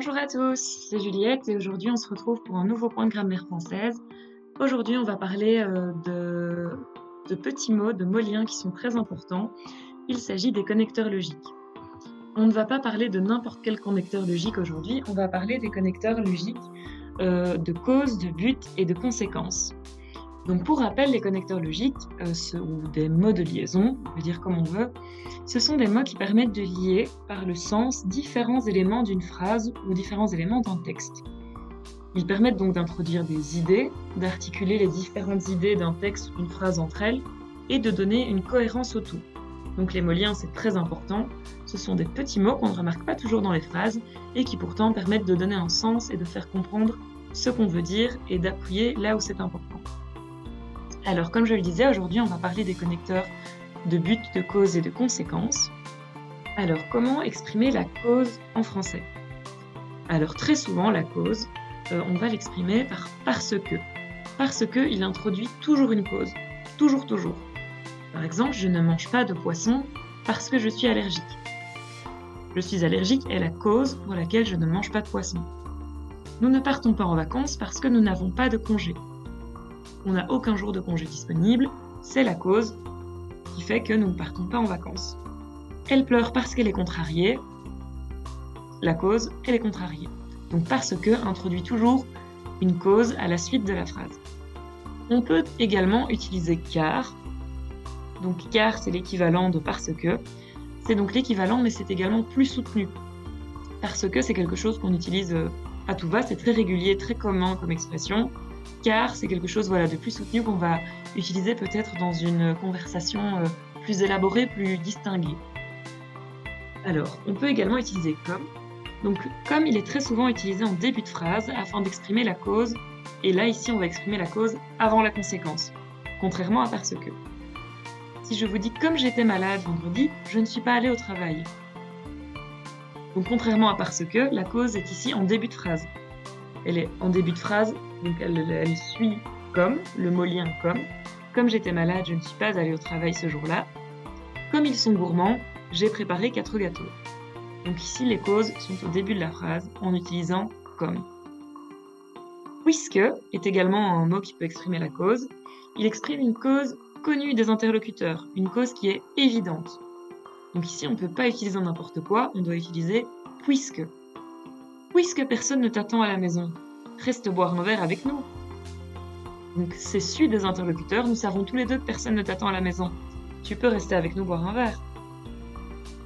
Bonjour à tous, c'est Juliette et aujourd'hui on se retrouve pour un nouveau point de grammaire française. Aujourd'hui on va parler de petits mots, de mots liens qui sont très importants. Il s'agit des connecteurs logiques. On ne va pas parler de n'importe quel connecteur logique aujourd'hui, on va parler des connecteurs logiques de cause, de but et de conséquence. Donc pour rappel, les connecteurs logiques, ou des mots de liaison, on peut dire comme on veut, ce sont des mots qui permettent de lier par le sens différents éléments d'une phrase ou différents éléments d'un texte. Ils permettent donc d'introduire des idées, d'articuler les différentes idées d'un texte ou d'une phrase entre elles, et de donner une cohérence au tout. Donc les mots liens, c'est très important. Ce sont des petits mots qu'on ne remarque pas toujours dans les phrases, et qui pourtant permettent de donner un sens et de faire comprendre ce qu'on veut dire, et d'appuyer là où c'est important. Alors, comme je le disais, aujourd'hui, on va parler des connecteurs de but, de cause et de conséquence. Alors, comment exprimer la cause en français? Alors, très souvent, la cause, on va l'exprimer par « parce que ». Parce que, il introduit toujours une cause. Toujours, toujours. Par exemple, je ne mange pas de poisson parce que je suis allergique. Je suis allergique est la cause pour laquelle je ne mange pas de poisson. Nous ne partons pas en vacances parce que nous n'avons pas de congé. On n'a aucun jour de congé disponible, c'est la cause qui fait que nous ne partons pas en vacances. Elle pleure parce qu'elle est contrariée, la cause, elle est contrariée. Donc parce que introduit toujours une cause à la suite de la phrase. On peut également utiliser car. Donc car, c'est l'équivalent de parce que. C'est donc l'équivalent, mais c'est également plus soutenu. Parce que c'est quelque chose qu'on utilise à tout va, c'est très régulier, très commun comme expression. Car c'est quelque chose de plus soutenu qu'on va utiliser peut-être dans une conversation plus élaborée, plus distinguée. Alors, on peut également utiliser comme. Donc, comme il est très souvent utilisé en début de phrase afin d'exprimer la cause, et là, ici, on va exprimer la cause avant la conséquence, contrairement à parce que. Si je vous dis « comme j'étais malade vendredi, je ne suis pas allée au travail ». Donc, contrairement à parce que, la cause est ici en début de phrase. Elle est en début de phrase, donc elle suit comme, le mot lien comme. Comme j'étais malade, je ne suis pas allée au travail ce jour-là. Comme ils sont gourmands, j'ai préparé 4 gâteaux. Donc ici, les causes sont au début de la phrase en utilisant comme. Puisque est également un mot qui peut exprimer la cause. Il exprime une cause connue des interlocuteurs, une cause qui est évidente. Donc ici, on ne peut pas utiliser n'importe quoi, on doit utiliser puisque. Puisque personne ne t'attend à la maison, reste boire un verre avec nous. Donc c'est su des interlocuteurs, nous savons tous les deux que personne ne t'attend à la maison. Tu peux rester avec nous boire un verre.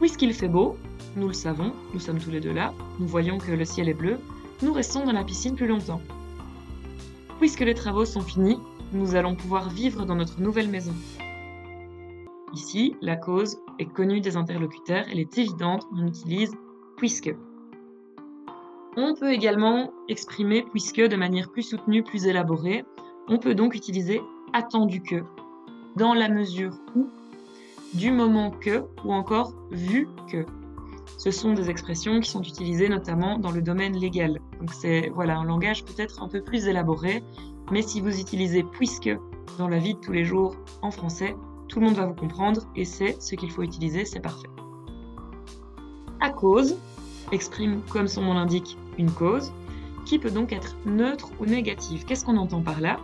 Puisqu'il fait beau, nous le savons, nous sommes tous les deux là, nous voyons que le ciel est bleu, nous restons dans la piscine plus longtemps. Puisque les travaux sont finis, nous allons pouvoir vivre dans notre nouvelle maison. Ici, la cause est connue des interlocuteurs, elle est évidente, on utilise puisque. On peut également exprimer puisque de manière plus soutenue, plus élaborée. On peut donc utiliser attendu que, dans la mesure où, du moment que, ou encore vu que. Ce sont des expressions qui sont utilisées notamment dans le domaine légal. Donc c'est un langage peut-être un peu plus élaboré, mais si vous utilisez puisque dans la vie de tous les jours en français, tout le monde va vous comprendre et c'est ce qu'il faut utiliser, c'est parfait. À cause exprime, comme son nom l'indique, une cause, qui peut donc être neutre ou négative. Qu'est-ce qu'on entend par là?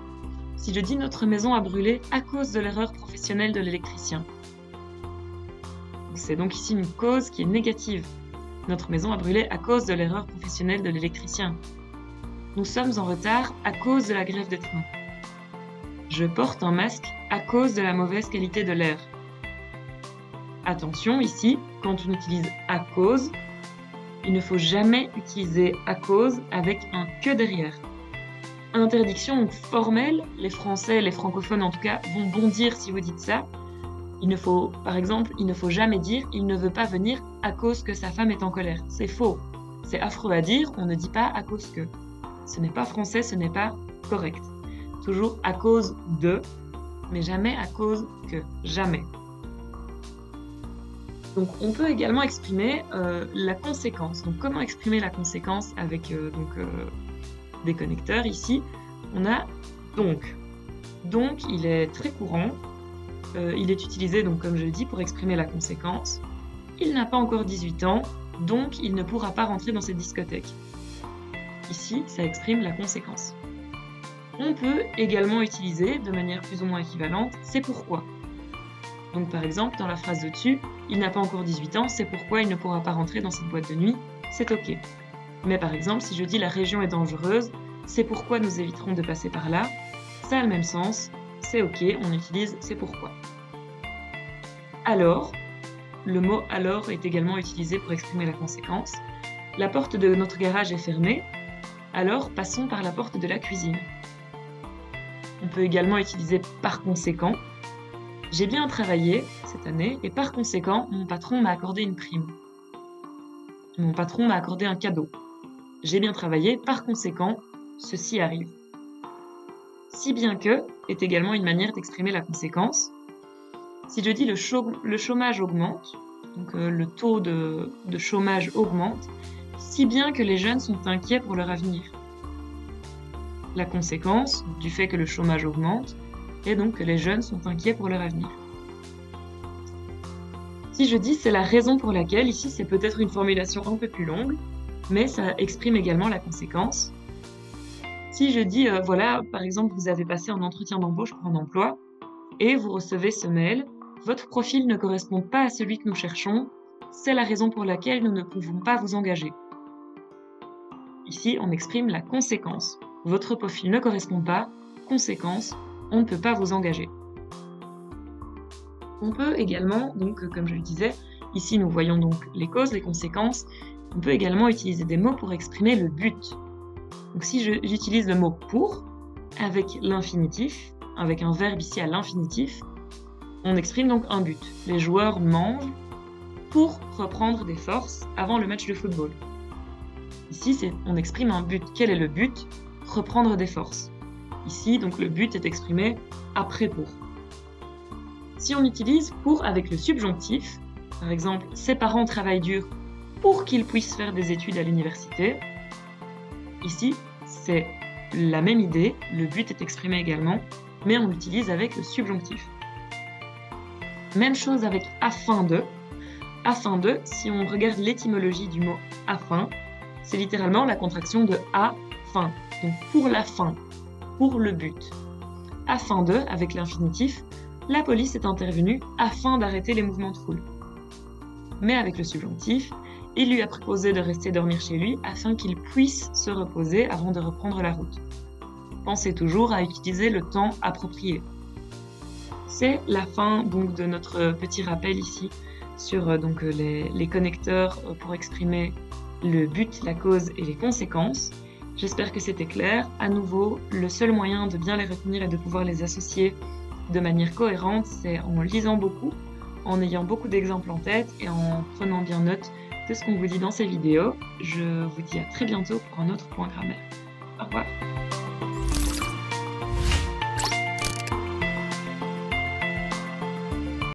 Si je dis « notre maison a brûlé à cause de l'erreur professionnelle de l'électricien », c'est donc ici une cause qui est négative. Notre maison a brûlé à cause de l'erreur professionnelle de l'électricien. Nous sommes en retard à cause de la grève des trains. Je porte un masque à cause de la mauvaise qualité de l'air. Attention, ici, quand on utilise « à cause », il ne faut jamais utiliser « à cause » avec un « que » derrière. Interdiction formelle, les Français, les francophones en tout cas, vont bondir si vous dites ça. Par exemple, il ne faut jamais dire « il ne veut pas venir à cause que sa femme est en colère ». C'est faux. C'est affreux à dire, on ne dit pas « à cause que ». Ce n'est pas français, ce n'est pas correct. Toujours « à cause de », mais jamais « à cause que ». Jamais. Donc, on peut également exprimer la conséquence. Donc, comment exprimer la conséquence avec des connecteurs? Ici, on a « donc ». Donc, il est très courant. Il est utilisé, donc, comme je le dis, pour exprimer la conséquence. Il n'a pas encore 18 ans, donc il ne pourra pas rentrer dans cette discothèque. Ici, ça exprime la conséquence. On peut également utiliser, de manière plus ou moins équivalente, c'est pourquoi. Donc par exemple, dans la phrase de dessus, il n'a pas encore 18 ans, c'est pourquoi il ne pourra pas rentrer dans cette boîte de nuit, c'est ok. Mais par exemple, si je dis la région est dangereuse, c'est pourquoi nous éviterons de passer par là, ça a le même sens, c'est ok, on utilise c'est pourquoi. Alors, le mot alors est également utilisé pour exprimer la conséquence. La porte de notre garage est fermée, alors passons par la porte de la cuisine. On peut également utiliser par conséquent. J'ai bien travaillé cette année et par conséquent, mon patron m'a accordé une prime. Mon patron m'a accordé un cadeau. J'ai bien travaillé, par conséquent, ceci arrive. Si bien que est également une manière d'exprimer la conséquence. Si je dis le chômage augmente, donc le taux de chômage augmente, si bien que les jeunes sont inquiets pour leur avenir. La conséquence du fait que le chômage augmente est donc que les jeunes sont inquiets pour leur avenir. Si je dis c'est la raison pour laquelle, ici c'est peut-être une formulation un peu plus longue, mais ça exprime également la conséquence. Si je dis, voilà, par exemple, vous avez passé un entretien d'embauche pour un emploi et vous recevez ce mail, votre profil ne correspond pas à celui que nous cherchons, c'est la raison pour laquelle nous ne pouvons pas vous engager. Ici, on exprime la conséquence. Votre profil ne correspond pas, conséquence, on ne peut pas vous engager. On peut également, donc comme je le disais, ici nous voyons donc les causes, les conséquences, on peut également utiliser des mots pour exprimer le but. Donc si j'utilise le mot pour, avec l'infinitif, avec un verbe ici à l'infinitif, on exprime donc un but. Les joueurs mangent pour reprendre des forces avant le match de football. Ici, on exprime un but. Quel est le but? Reprendre des forces. Ici, donc le but est exprimé après pour. Si on utilise pour avec le subjonctif, par exemple, ses parents travaillent dur pour qu'ils puissent faire des études à l'université, ici, c'est la même idée, le but est exprimé également, mais on l'utilise avec le subjonctif. Même chose avec afin de. Afin de, si on regarde l'étymologie du mot afin, c'est littéralement la contraction de à fin, donc pour la fin, pour le but. Afin de, avec l'infinitif, la police est intervenue afin d'arrêter les mouvements de foule. Mais avec le subjonctif, il lui a proposé de rester dormir chez lui afin qu'il puisse se reposer avant de reprendre la route. Pensez toujours à utiliser le temps approprié. C'est la fin donc de notre petit rappel ici sur donc, les connecteurs pour exprimer le but, la cause et les conséquences. J'espère que c'était clair. À nouveau, le seul moyen de bien les retenir et de pouvoir les associer de manière cohérente, c'est en lisant beaucoup, en ayant beaucoup d'exemples en tête et en prenant bien note de ce qu'on vous dit dans ces vidéos. Je vous dis à très bientôt pour un autre point grammaire. Au revoir.